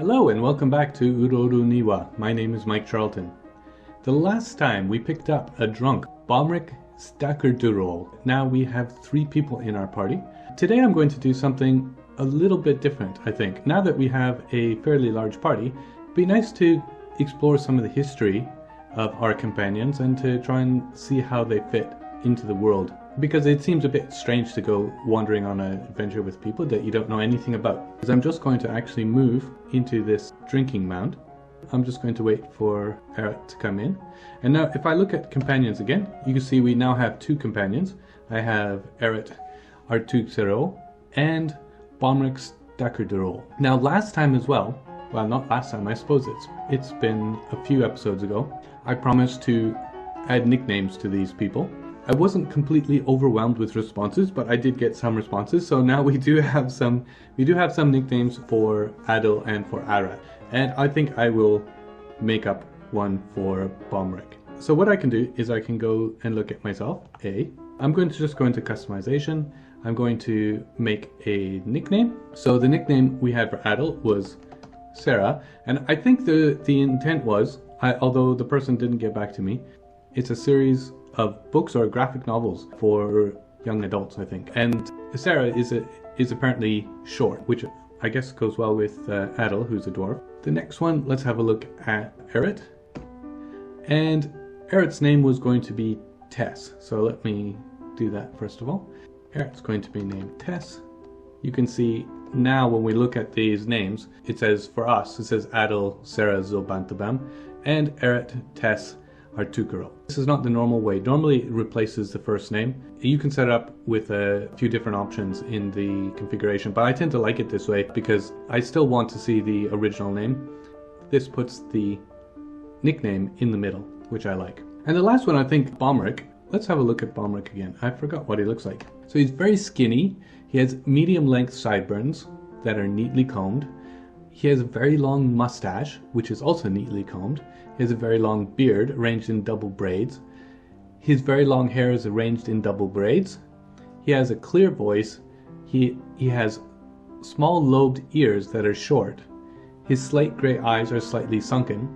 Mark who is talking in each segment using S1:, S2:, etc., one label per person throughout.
S1: Hello and welcome back to Uroru Niwa. My name is Mike Charlton. The last time we picked up a drunk, Balmric Stackerdurol. Now we have 3 people in our party. Today I'm going to do something a little bit different, I think. Now that we have a fairly large party, it'd be nice to explore some of the history of our companions and to try and see how they fit into the world. Because it seems a bit strange to go wandering on an adventure with people that you don't know anything about. Because I'm just going to actually move into this drinking mound. I'm just going to wait for Arat to come in. And now if I look at companions again, you can see we now have 2 companions. I have Arat Artuxero and Balmric Stackerdurol. Now last time as well, well not last time, I suppose it's been a few episodes ago, I promised to add nicknames to these people. I wasn't completely overwhelmed with responses, but I did get some responses. So now we do have some nicknames for Adil and for Arat. And I think I will make up one for Balmric. So what I can do is I can go and look at myself. I'm going to just go into customization. I'm going to make a nickname. So the nickname we had for Adil was Sarah. And I think the intent was, although the person didn't get back to me, it's a series of books or graphic novels for young adults, I think. And Sarah is apparently short, which I guess goes well with Adil, who's a dwarf. The next one, let's have a look at Arat. And Arat's name was going to be Tess. So let me do that first of all. Arat's going to be named Tess. You can see now when we look at these names, it says for us, it says Adil, Sarah, Zilbantabam, and Arat, Tess, Artuxero. This is not the normal way. Normally it replaces the first name. You can set it up with a few different options in the configuration, but I tend to like it this way because I still want to see the original name. This puts the nickname in the middle, which I like. And the last one, I think, Balmric. Let's have a look at Balmric again. I forgot what he looks like. So he's very skinny. He has medium length sideburns that are neatly combed. He has a very long mustache, which is also neatly combed. He has a very long beard arranged in double braids. His very long hair is arranged in double braids. He has a clear voice. He has small lobed ears that are short. His slate grey eyes are slightly sunken.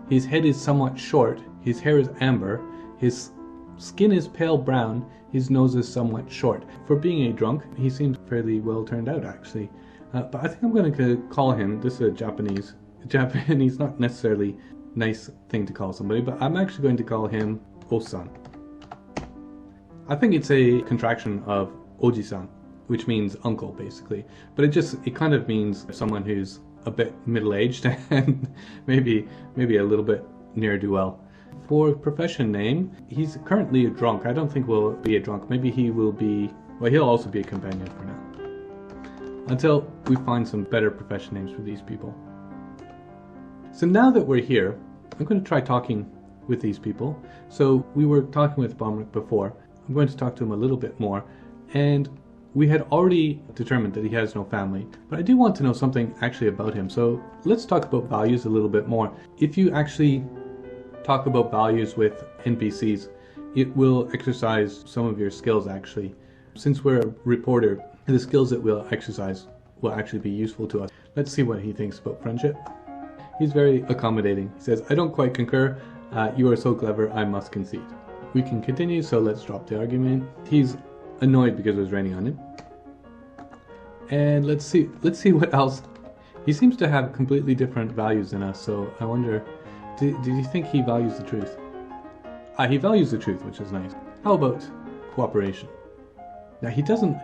S1: His head is somewhat short. His hair is amber. His skin is pale brown. His nose is somewhat short. For being a drunk, he seems fairly well turned out actually. But I think I'm going to call him, this is a Japanese, not necessarily nice thing to call somebody, but I'm actually going to call him Osan. I think it's a contraction of Oji-san, which means uncle basically, but it kind of means someone who's a bit middle-aged and maybe a little bit ne'er-do-well. For profession name, he's currently a drunk. I don't think we'll be a drunk. Maybe he will be, well, he'll also be a companion for now, until we find some better profession names for these people. So now that we're here, I'm going to try talking with these people. So we were talking with Balmric before. I'm going to talk to him a little bit more. And we had already determined that he has no family. But I do want to know something actually about him. So let's talk about values a little bit more. If you actually talk about values with NPCs, it will exercise some of your skills actually. Since we're a reporter, the skills that we'll exercise will actually be useful to us. Let's see what he thinks about friendship. He's very accommodating. He says, I don't quite concur. You are so clever, I must concede. We can continue, so let's drop the argument. He's annoyed because it was raining on him. And let's see what else. He seems to have completely different values than us, so I wonder, did you think he values the truth? He values the truth, which is nice. How about cooperation? Now he doesn't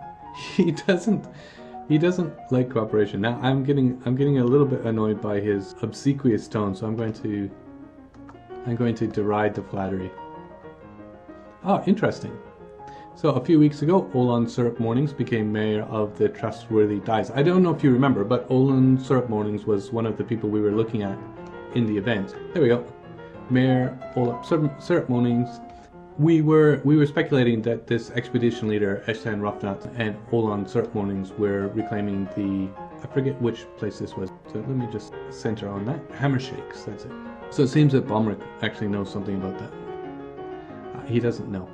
S1: like cooperation. Now I'm getting a little bit annoyed by his obsequious tone, so I'm going to deride the flattery. Oh, interesting. So a few weeks ago, Olan Syrup Mornings became mayor of the Trustworthy Dice. I don't know if you remember, but Olan Syrup Mornings was one of the people we were looking at in the event. There we go. Mayor Olan Syrup Mornings. We were speculating that this expedition leader, Eshtan Rafnat, and Olan Syrup Mornings were reclaiming I forget which place this was, so let me just center on that. Hammer Shakes, that's it. So it seems that Balmric actually knows something about that. He doesn't know.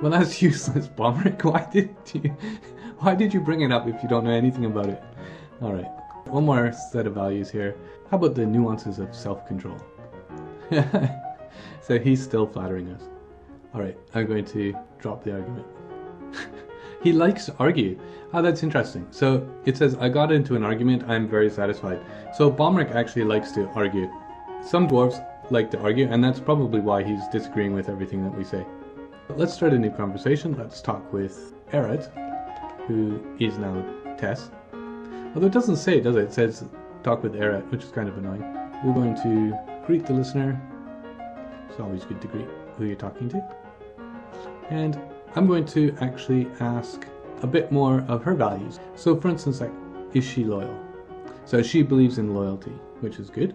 S1: Well, that's useless, Balmric. Why did you bring it up if you don't know anything about it? Alright. One more set of values here. How about the nuances of self-control? So he's still flattering us. Alright, I'm going to drop the argument. He likes to argue. Oh, that's interesting. So it says, I got into an argument, I'm very satisfied. So Balmric actually likes to argue. Some dwarves like to argue, and that's probably why he's disagreeing with everything that we say. But let's start a new conversation. Let's talk with Arat, who is now Tess. Although it doesn't say, does it? It says talk with Arat, which is kind of annoying. We're going to greet the listener. It's always good to greet who you're talking to. And I'm going to actually ask a bit more of her values. So for instance, like, is she loyal? So she believes in loyalty, which is good.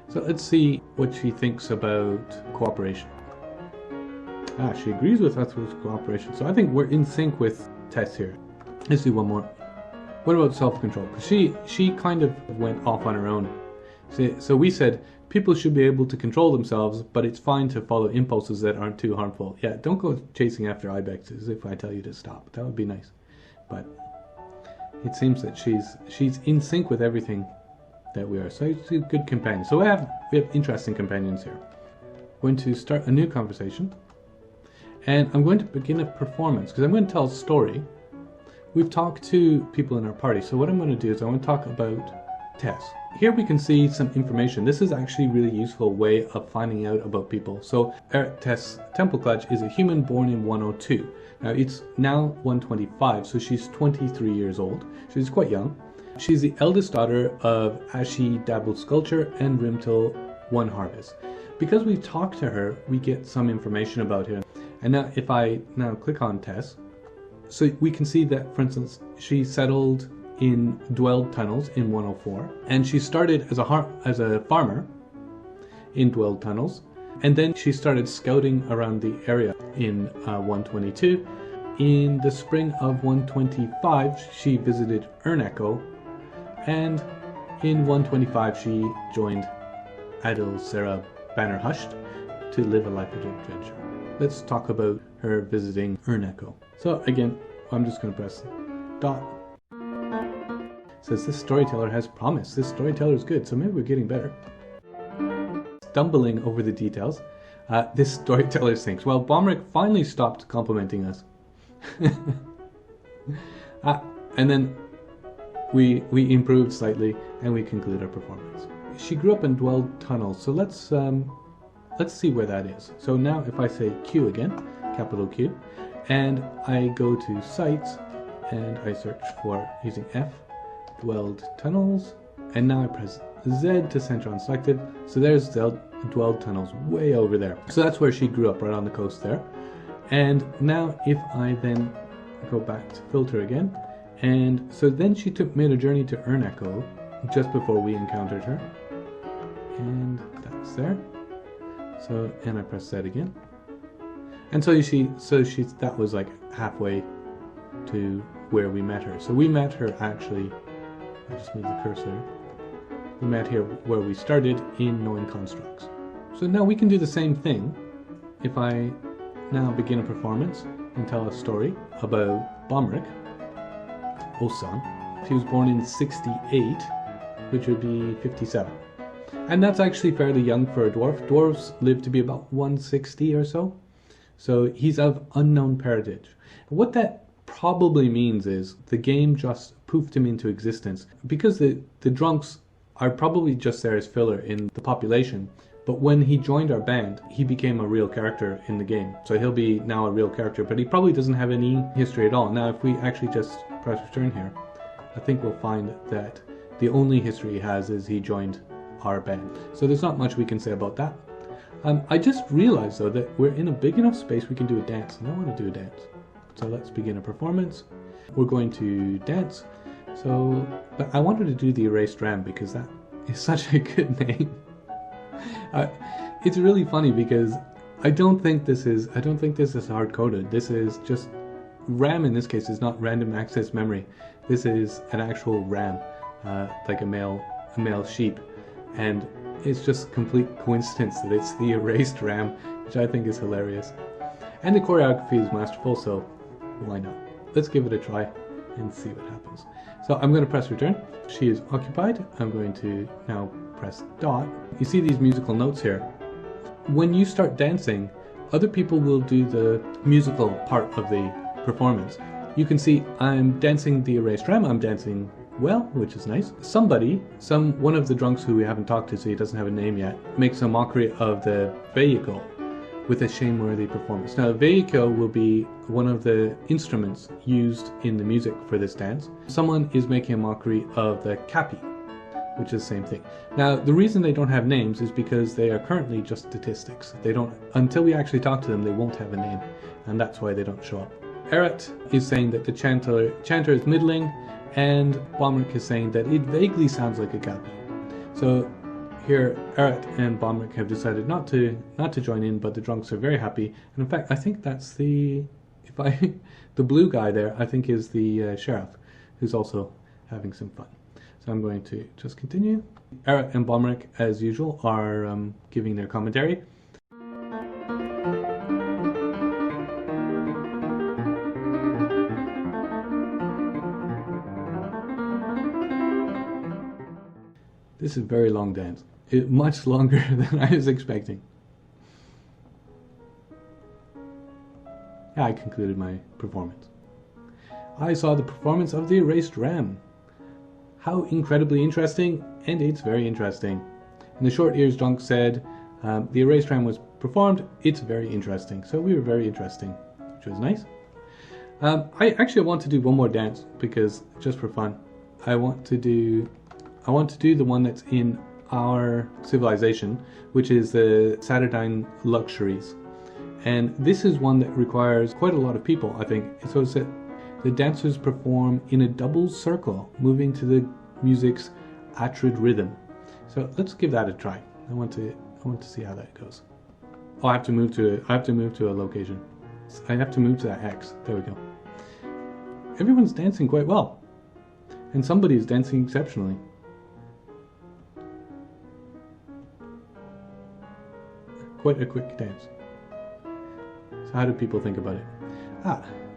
S1: So let's see what she thinks about cooperation. She agrees with us with cooperation. So I think we're in sync with Tess here. Let's do one more. What about self-control? Because she kind of went off on her own. So we said people should be able to control themselves, but it's fine to follow impulses that aren't too harmful. Yeah, don't go chasing after ibexes if I tell you to stop. That would be nice. But it seems that she's in sync with everything that we are. So she's a good companion. So we have interesting companions here. I'm going to start a new conversation. And I'm going to begin a performance because I'm going to tell a story. We've talked to people in our party. So what I'm going to do is I'm going to talk about Tess. Here we can see some information. This is actually a really useful way of finding out about people. So Arat Tess Templeclutch is a human born in 102. Now it's now 125, so she's 23 years old. She's quite young. She's the eldest daughter of Ashi Dabbled Sculpture and Rimtil One Harvest. Because we talked to her, we get some information about her. And now if I now click on Tess, so we can see that, for instance, she settled in Dwelled Tunnels in 104, and she started as a farmer in Dwelled Tunnels, and then she started scouting around the area in 122. In the spring of 125, she visited Ernecho, and in 125 she joined Adil Sarah Banner Hushed to live a life of adventure. Let's talk about her visiting Ernecho. So again, I'm just going to press dot. Says this storyteller has promise. This storyteller is good, so maybe we're getting better. Stumbling over the details, this storyteller thinks, well, Balmric finally stopped complimenting us. And then we improved slightly and we conclude our performance. She grew up in Dwelled Tunnels, so let's see where that is. So now if I say Q again, capital Q, and I go to sites and I search for using F, Dwelled Tunnels, and now I press Z to center on selected. So there's Dwelled Tunnels way over there. So that's where she grew up, right on the coast there. And now if I then go back to filter again, and so then she made a journey to Ernecho just before we encountered her. And that's there. So, and I press Z again. And so that was like halfway to where we met her. So we met her actually, I just move the cursor. We met here where we started in Knowing Constructs. So now we can do the same thing. If I now begin a performance and tell a story about Balmric Osan. He was born in 68, which would be 57. And that's actually fairly young for a dwarf. Dwarves live to be about 160 or so. So he's of unknown parentage. What that probably means is the game just poofed him into existence, because the drunks are probably just there as filler in the population. But when he joined our band, he became a real character in the game. So he'll be now a real character, but he probably doesn't have any history at all. Now, if we actually just press return here, I think we'll find that the only history he has is he joined our band. So there's not much we can say about that. I just realized, though, that we're in a big enough space we can do a dance, and I want to do a dance. So let's begin a performance. We're going to dance. So, but I wanted to do the Erased Ram because that is such a good name. It's really funny because I don't think this is hard coded. This is just RAM. In this case is not random access memory. This is an actual RAM, like a male sheep, and it's just complete coincidence that it's the Erased Ram, which I think is hilarious. And the choreography is masterful, so why not? Let's give it a try and see what happens. So I'm going to press return. She is occupied. I'm going to now press dot. You see these musical notes here. When you start dancing, other people will do the musical part of the performance. You can see I'm dancing the erased ram. I'm dancing well, which is nice. One of the drunks who we haven't talked to, so he doesn't have a name yet, makes a mockery of the vehicle with a shameworthy performance. Now, the vehicle will be one of the instruments used in the music for this dance. Someone is making a mockery of the capi, which is the same thing. Now, the reason they don't have names is because they are currently just statistics. They don't, until we actually talk to them, they won't have a name, and that's why they don't show up. Arat is saying that the chanter is middling, and Balmeric is saying that it vaguely sounds like a capi. So here, Arat and Balmeric have decided not to join in, but the drunks are very happy. And in fact, I think that's the blue guy there, I think is the sheriff, who's also having some fun. So I'm going to just continue. Arat and Balmeric, as usual, are giving their commentary. This is a very long dance. Much longer than I was expecting. I concluded my performance. I saw the performance of the erased ram. How incredibly interesting, and it's very interesting. And the short ears drunk said, the erased ram was performed, it's very interesting. So we were very interesting, which was nice. I actually want to do one more dance, because just for fun, I want to do the one that's in our civilization, which is the Saturnine Luxuries. And this is one that requires quite a lot of people, I think. So it's that the dancers perform in a double circle, moving to the music's Atrid rhythm. So let's give that a try. I want to see how that goes. Oh, I have to move to a location. I have to move to that X. There we go. Everyone's dancing quite well. And somebody's dancing exceptionally. Quite a quick dance. So how do people think about it?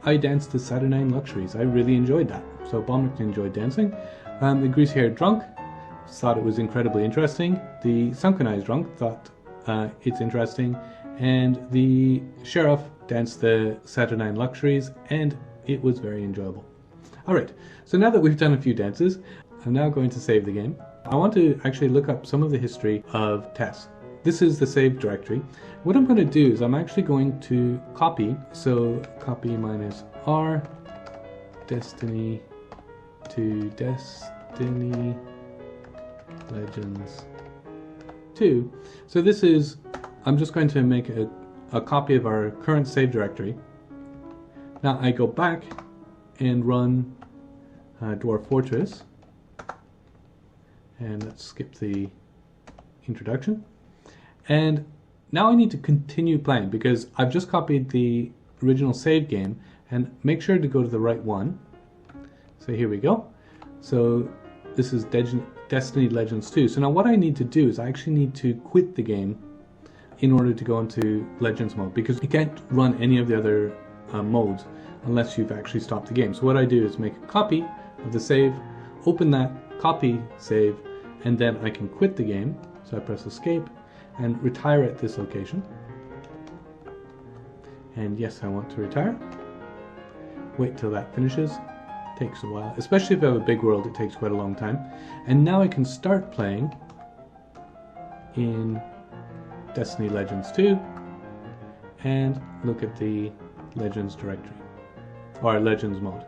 S1: I danced the Saturnine Luxuries. I really enjoyed that. So Balmeric enjoyed dancing. The grease-haired drunk thought it was incredibly interesting. The sunken-eyed drunk thought it's interesting. And the sheriff danced the Saturnine Luxuries, and it was very enjoyable. Alright, so now that we've done a few dances, I'm now going to save the game. I want to actually look up some of the history of Tess. This is the save directory. What I'm going to do is I'm actually going to copy, so copy -R, Destiny to Destiny Legends 2. So this is, I'm just going to make a copy of our current save directory. Now I go back and run Dwarf Fortress, and let's skip the introduction. And now I need to continue playing because I've just copied the original save game, and make sure to go to the right one. So here we go. So this is Destiny Legends 2. So now what I need to do is I actually need to quit the game in order to go into Legends mode, because you can't run any of the other modes unless you've actually stopped the game. So what I do is make a copy of the save, open that, copy save, and then I can quit the game. So I press escape and retire at this location. And yes, I want to retire. Wait till that finishes. Takes a while, especially if I have a big world, it takes quite a long time. And now I can start playing in Destiny Legends 2 and look at the Legends directory, or Legends mode.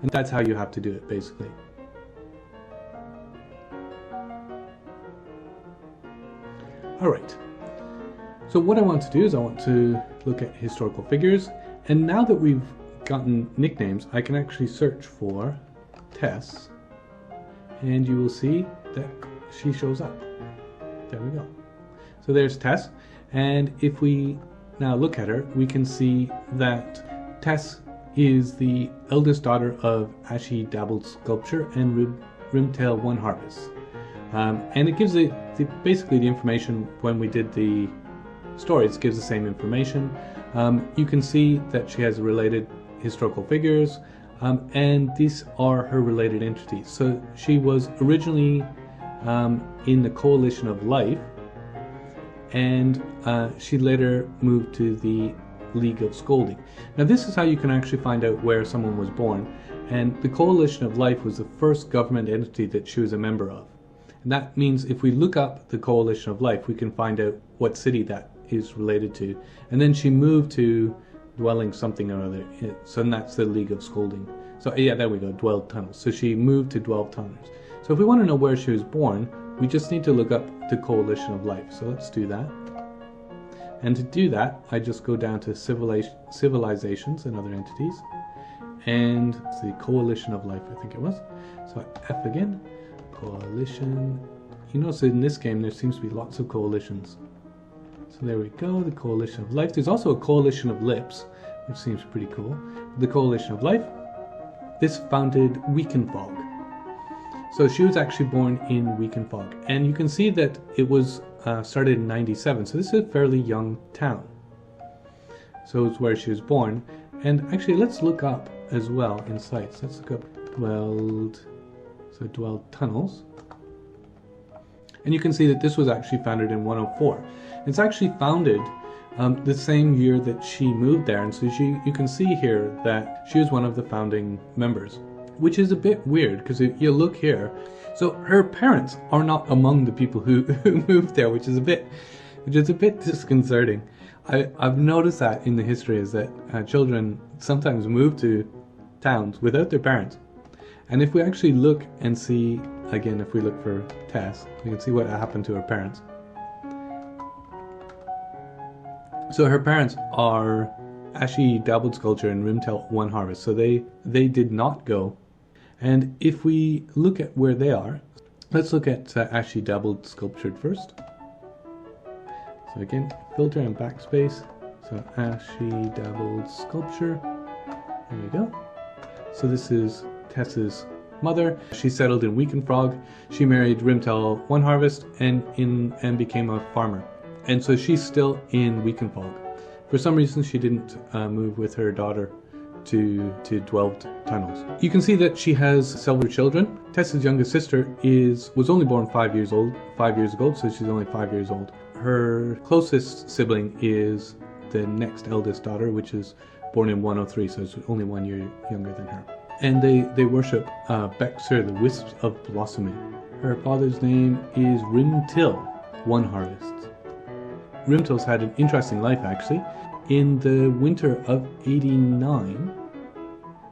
S1: And that's how you have to do it, basically. Alright, so what I want to do is I want to look at historical figures, and now that we've gotten nicknames, I can actually search for Tess, and you will see that she shows up. There we go. So there's Tess, and if we now look at her, we can see that Tess is the eldest daughter of Ashy Dabbled Sculpture and Rimtail One Harvest. And it gives basically the information when we did the stories, gives the same information. You can see that she has related historical figures. And these are her related entities. So she was originally in the Coalition of Life, and she later moved to the League of Scolding. Now this is how you can actually find out where someone was born, and the Coalition of Life was the first government entity that she was a member of. And that means if we look up the Coalition of Life, we can find out what city that is related to. And then she moved to Dwelling something or other, so that's the League of Scolding. So yeah, there we go, Dwell Tunnels. So she moved to Dwell Tunnels. So if we want to know where she was born, we just need to look up the Coalition of Life. So let's do that. And to do that, I just go down to civilizations and other entities, and it's the Coalition of Life, I think it was. So F again, coalition. You notice in this game there seems to be lots of coalitions. So there we go, the Coalition of Life. There's also a Coalition of Lips, which seems pretty cool. The Coalition of Life. This founded Weakenfog. So she was actually born in Weakenfog. And you can see that it was started in 97. So this is a fairly young town. So it's where she was born. And actually, let's look up as well in sites. Let's look up Dwell Tunnels. And you can see that this was actually founded in 104. It's actually founded the same year that she moved there, and so you can see here that she was one of the founding members, which is a bit weird because if you look here, so her parents are not among the people who moved there, which is a bit disconcerting. I've noticed that in the history is that children sometimes move to towns without their parents, and if we actually look and see again, if we look for Tess, we can see what happened to her parents. So her parents are Ashy Dabbled Sculpture and Rimtail One Harvest. So they did not go. And if we look at where they are, let's look at Ashy Dabbled Sculptured first. So again, filter and backspace. So Ashy Dabbled Sculpture. There we go. So this is Tess's mother. She settled in Weakenfrog. She married Rimtail One Harvest and became a farmer. And so she's still in Weakenfog. For some reason, she didn't move with her daughter to Dwell Tunnels. You can see that she has several children. Tess's youngest sister was only born 5 years ago, so she's only 5 years old. Her closest sibling is the next eldest daughter, which is born in 103, so it's only 1 year younger than her. And they worship Bexer, the Wisps of Blossoming. Her father's name is Rimtil One Harvest. Rimtil's had an interesting life, actually. In the winter of 89,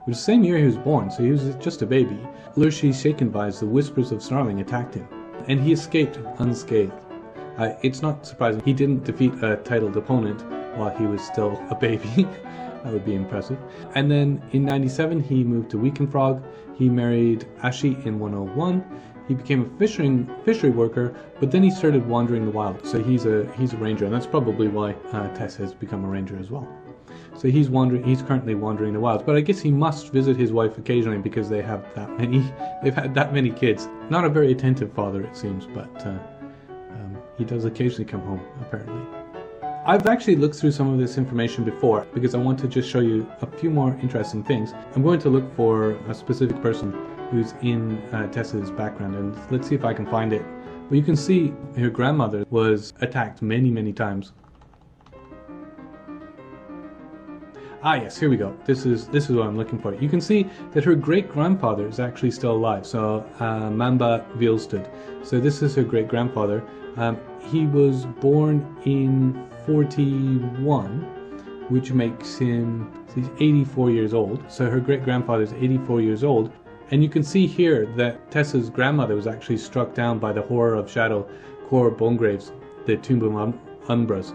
S1: which is the same year he was born, so he was just a baby, Lurshi Shakenvise, the Whispers of Snarling, attacked him, and he escaped unscathed. It's not surprising he didn't defeat a titled opponent while he was still a baby. That would be impressive. And then in 97, he moved to Weakenfrog. He married Ashi in 101. He became a fishery worker, but then he started wandering the wild. So he's a ranger, and that's probably why Tess has become a ranger as well. So he's currently wandering the wilds, but I guess he must visit his wife occasionally because they've had that many kids. Not a very attentive father, it seems, but he does occasionally come home, apparently. I've actually looked through some of this information before because I want to just show you a few more interesting things. I'm going to look for a specific person who's in Tess's background, and let's see if I can find it. But you can see her grandmother was attacked many, many times. Ah yes, here we go. This is what I'm looking for. You can see that her great-grandfather is actually still alive, so Mamba Vilstud. So this is her great-grandfather. He was born in 41, which makes him, he's 84 years old. So her great-grandfather is 84 years old. And you can see here that Tessa's grandmother was actually struck down by the Horror of Shadow Core Bonegraves, the Tomb of Umbras.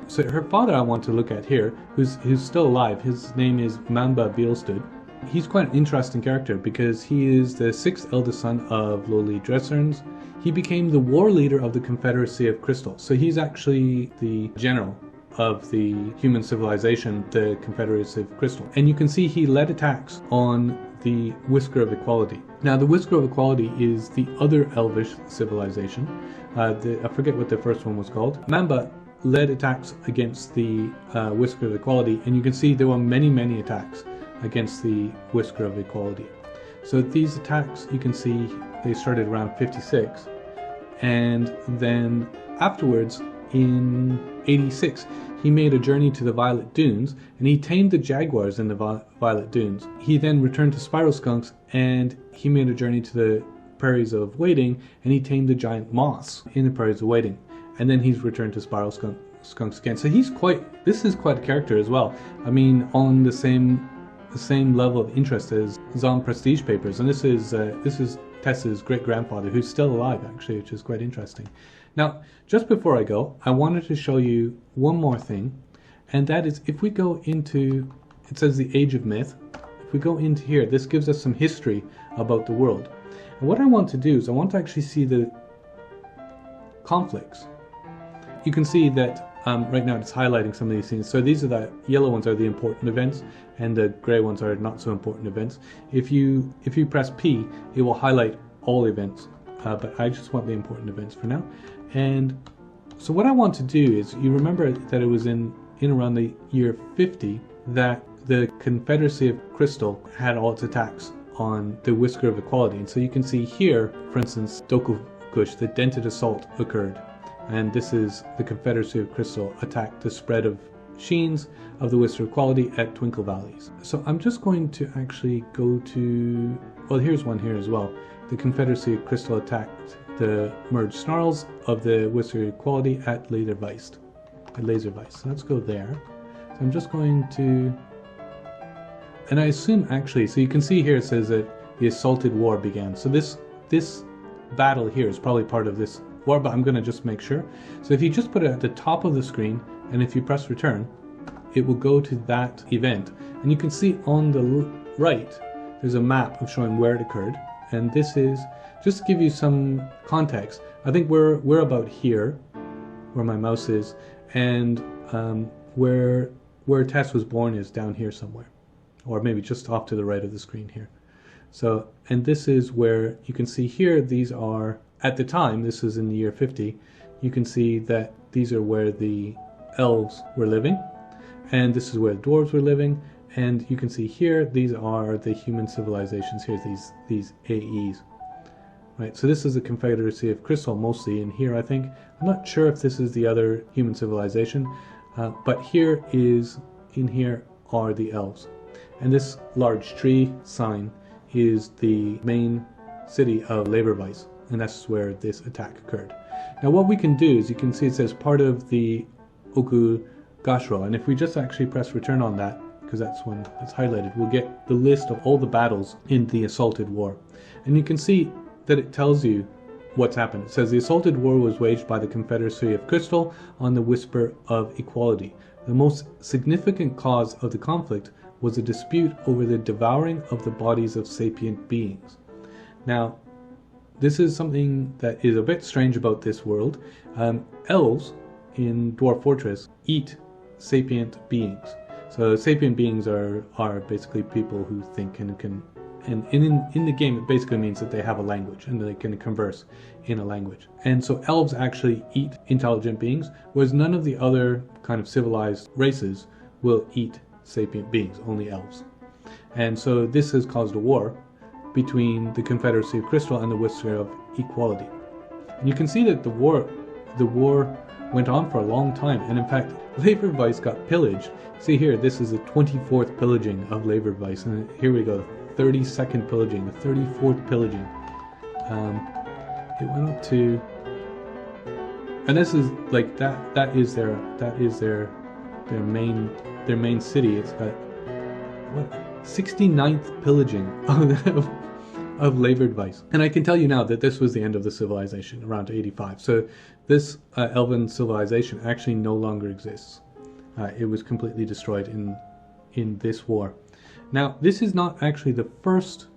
S1: So her father I want to look at here, who's still alive. His name is Mamba Vilstud. He's quite an interesting character because he is the sixth eldest son of Loli Dresserns. He became the war leader of the Confederacy of Crystal. So he's actually the general of the human civilization, the Confederacy of Crystal. And you can see he led attacks on the Whisker of Equality. Now the Whisker of Equality is the other elvish civilization. I forget what the first one was called. Mamba led attacks against the Whisker of Equality, and you can see there were many, many attacks against the Whisker of Equality. So these attacks, you can see, they started around 56, and then afterwards, in 86, he made a journey to the Violet Dunes, and he tamed the jaguars in the Violet Dunes. He then returned to Spiral Skunks, and he made a journey to the Prairies of Waiting, and he tamed the giant moss in the Prairies of Waiting. And then he's returned to Spiral Skunks again. So this is quite a character as well. I mean, on the same level of interest as Zom Prestige Papers, and this is Tess's great-grandfather, who's still alive actually, which is quite interesting. Now, just before I go, I wanted to show you one more thing, and that is if we go into, it says the Age of Myth. If we go into here, this gives us some history about the world. And what I want to do is I want to actually see the conflicts. You can see that right now it's highlighting some of these things. So these are the yellow ones are the important events, and the grey ones are not so important events. If you press P, it will highlight all events, but I just want the important events for now. And so what I want to do is, you remember that it was in around the year 50 that the Confederacy of Crystal had all its attacks on the Whisker of Equality. And so you can see here, for instance, Dokukush, the dented assault occurred. And this is the Confederacy of Crystal attacked the spread of sheens of the Whisker of Equality at Twinkle Valleys. So I'm just going to actually go to, well, here's one here as well. The Confederacy of Crystal attacked the merged snarls of the Whisker of Equality at Laserweist. So let's go there. So I'm just going to, and I assume actually, so you can see here it says that the Assaulted War began. So this battle here is probably part of this war, but I'm going to just make sure. So if you just put it at the top of the screen, and if you press return, it will go to that event. And you can see on the right, there's a map of showing where it occurred. And this is, just to give you some context, I think we're about here, where my mouse is, and where Tess was born is down here somewhere, or maybe just off to the right of the screen here. So, and this is where you can see here, these are, at the time, this is in the year 50, you can see that these are where the elves were living, and this is where the dwarves were living, and you can see here, these are the human civilizations here, these AEs. Right, so this is the Confederacy of Crystal mostly in here, I think. I'm not sure if this is the other human civilization, but here is, in here are the elves. And this large tree sign is the main city of Laborvice, and that's where this attack occurred. Now what we can do is, you can see it says part of the Oku Gashro, and if we just actually press return on that, because that's when it's highlighted, we'll get the list of all the battles in the Assaulted War. And you can see that it tells you what's happened. It says the Assaulted War was waged by the Confederacy of Crystal on the Whisper of Equality. The most significant cause of the conflict was a dispute over the devouring of the bodies of sapient beings. Now, this is something that is a bit strange about this world. Elves in Dwarf Fortress eat sapient beings. So sapient beings are basically people who think and can, and in the game it basically means that they have a language and they can converse in a language. And so elves actually eat intelligent beings, whereas none of the other kind of civilized races will eat sapient beings, only elves. And so this has caused a war between the Confederacy of Crystal and the Whisker of Equality. And you can see that the war went on for a long time, and in fact Laborvice got pillaged. See here, this is the 24th pillaging of Laborvice, and here we go, 32nd pillaging, the 34th pillaging. It went up to, and this is like that is their main city. It's got what, 69th pillaging of Laborvice. And I can tell you now that this was the end of the civilization around 85. So this elven civilization actually no longer exists. It was completely destroyed in this war. Now, this is not actually the first,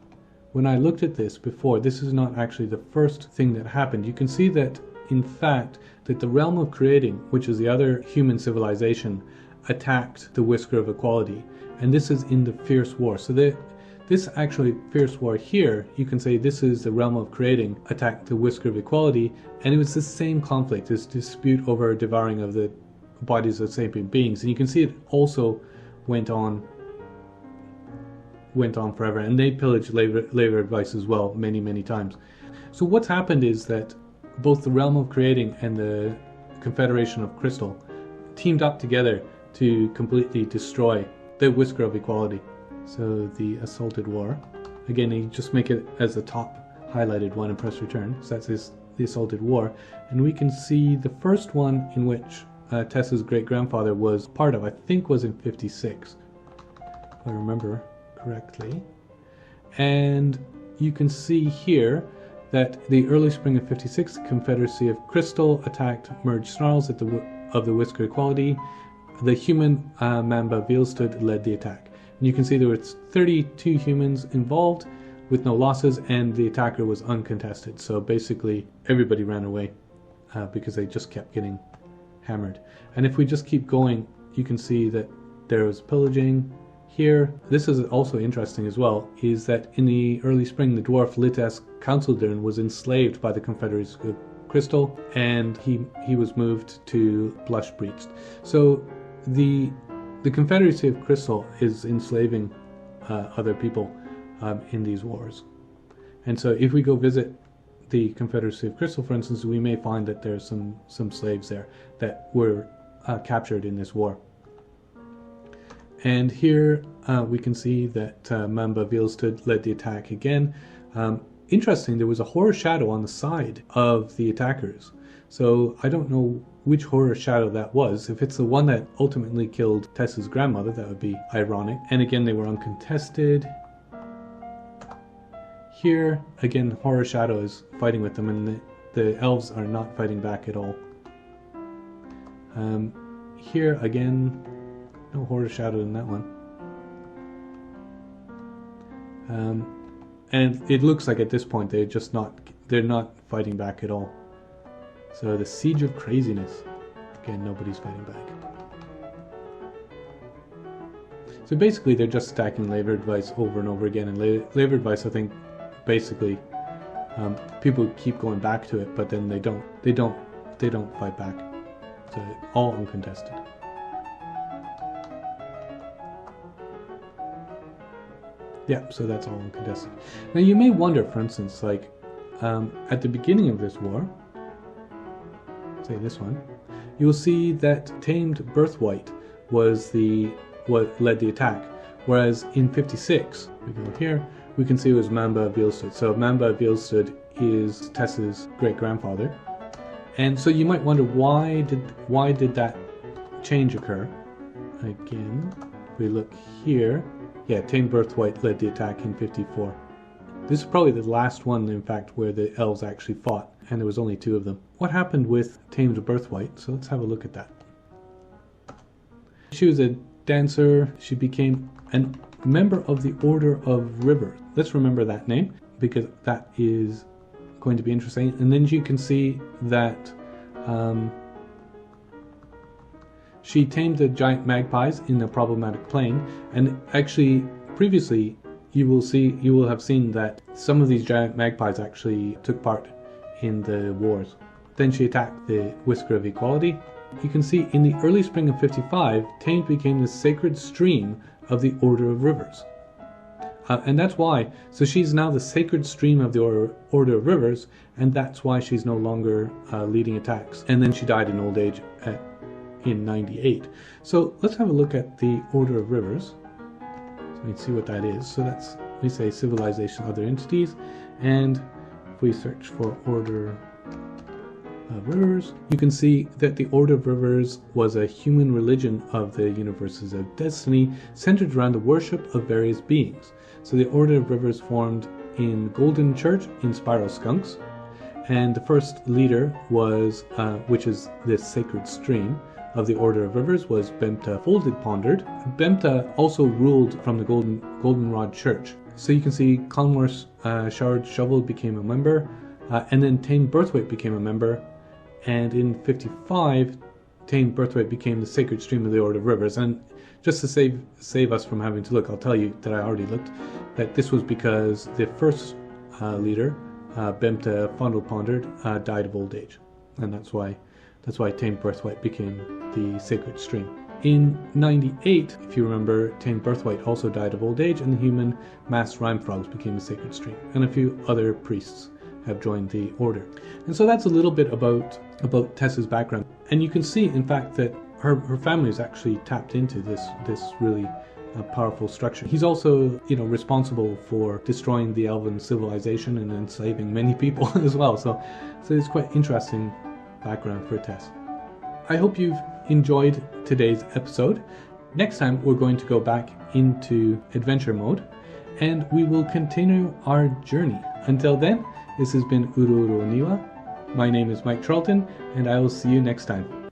S1: when I looked at this before, this is not actually the first thing that happened. You can see that, in fact, that the Realm of Creating, which is the other human civilization, attacked the Whisker of Equality. And this is in the Fierce War. So this actually Fierce War here, you can say this is the Realm of Creating attacked the Whisker of Equality, and it was the same conflict, this dispute over devouring of the bodies of sapient beings. And you can see it also went on went on forever, and they pillaged labor advice as well many, many times. So what's happened is that both the Realm of Creating and the Confederation of Crystal teamed up together to completely destroy the Whisker of Equality. So the Assaulted War. Again, you just make it as the top highlighted one and press return. So that's the Assaulted War. And we can see the first one in which Tess's great-grandfather was part of, I think was in 56, if I remember correctly. And you can see here that the early spring of 56, the Confederacy of Crystal attacked merged snarls of the Whisker Equality. The human Mamba Veilstood led the attack. And you can see there were 32 humans involved with no losses, and the attacker was uncontested. So basically everybody ran away because they just kept getting hammered. And if we just keep going, you can see that there was pillaging here. This is also interesting as well, is that in the early spring, the dwarf Litas Councildern was enslaved by the Confederacy of Crystal, and he was moved to Blush Breached. So the Confederacy of Crystal is enslaving other people in these wars. And so if we go visit the Confederacy of Crystal, for instance, we may find that there's some slaves there that were captured in this war. And here we can see that Mamba Veilstood led the attack again. Interesting, there was a horror shadow on the side of the attackers. So I don't know which horror shadow that was. If it's the one that ultimately killed Tess's grandmother, that would be ironic. And again, they were uncontested. Here, again, horror shadow is fighting with them, and the elves are not fighting back at all. Here, again, no horror shadow in that one. And it looks like at this point they're not fighting back at all. So the Siege of Craziness. Again, nobody's fighting back. So basically they're just stacking labor advice over and over again. And labor advice, I think, basically people keep going back to it, but then they don't fight back. So all uncontested. Yeah, so that's all uncontested. Now you may wonder, for instance, like at the beginning of this war, say this one, you will see that Tamed Birthright was what led the attack, whereas in 56, we go here, we can see it was Mamba Veilstood. So Mamba Veilstood is Tess's great-grandfather, and so you might wonder why did that change occur? Again, if we look here. Yeah, Tamed Birthright led the attack in 54. This is probably the last one, in fact, where the elves actually fought, and there was only 2 of them. What happened with Tamed Birthright? So let's have a look at that. She was a dancer. She became a member of the Order of Rivers. Let's remember that name, because that is going to be interesting. And then you can see that she tamed the giant magpies in the problematic plane, and actually previously you will have seen that some of these giant magpies actually took part in the wars. Then she attacked the Whisker of Equality. You can see in the early spring of 55, Tamed became the sacred stream of the Order of Rivers. And that's why, so she's now the sacred stream of the Order of Rivers, and that's why she's no longer leading attacks. And then she died in old age in 98. So let's have a look at the Order of Rivers. So we can see what that is. So that's, we say civilization, other entities, and if we search for Order of Rivers, you can see that the Order of Rivers was a human religion of the universes of destiny, centered around the worship of various beings. So the Order of Rivers formed in Golden Church in Spiral Skunks, and the first leader was, which is this sacred stream of the Order of Rivers, was Bempta Folded Pondered. Bempta also ruled from the Goldenrod Church. So you can see Conmor's Shard Shovel became a member, and then Tamed Birthright became a member, and in 55, Tamed Birthright became the sacred stream of the Order of Rivers. And just to save us from having to look, I'll tell you that I already looked, that this was because the first leader, Bempta Fondle Pondered, died of old age, and that's why Tamed Birthright became the sacred stream. In 98, if you remember, Tame Birthright also died of old age, and the human masked rhyme frogs became a sacred stream, and a few other priests have joined the order. And so that's a little bit about Tess's background. And you can see, in fact, that her family is actually tapped into this really powerful structure. He's also, responsible for destroying the elven civilization and enslaving many people as well. So it's quite interesting background for Tess. I hope you've enjoyed today's episode. Next time we're going to go back into adventure mode and we will continue our journey. Until then, this has been Uru Uru Oniwa. My name is Mike Charlton and I will see you next time.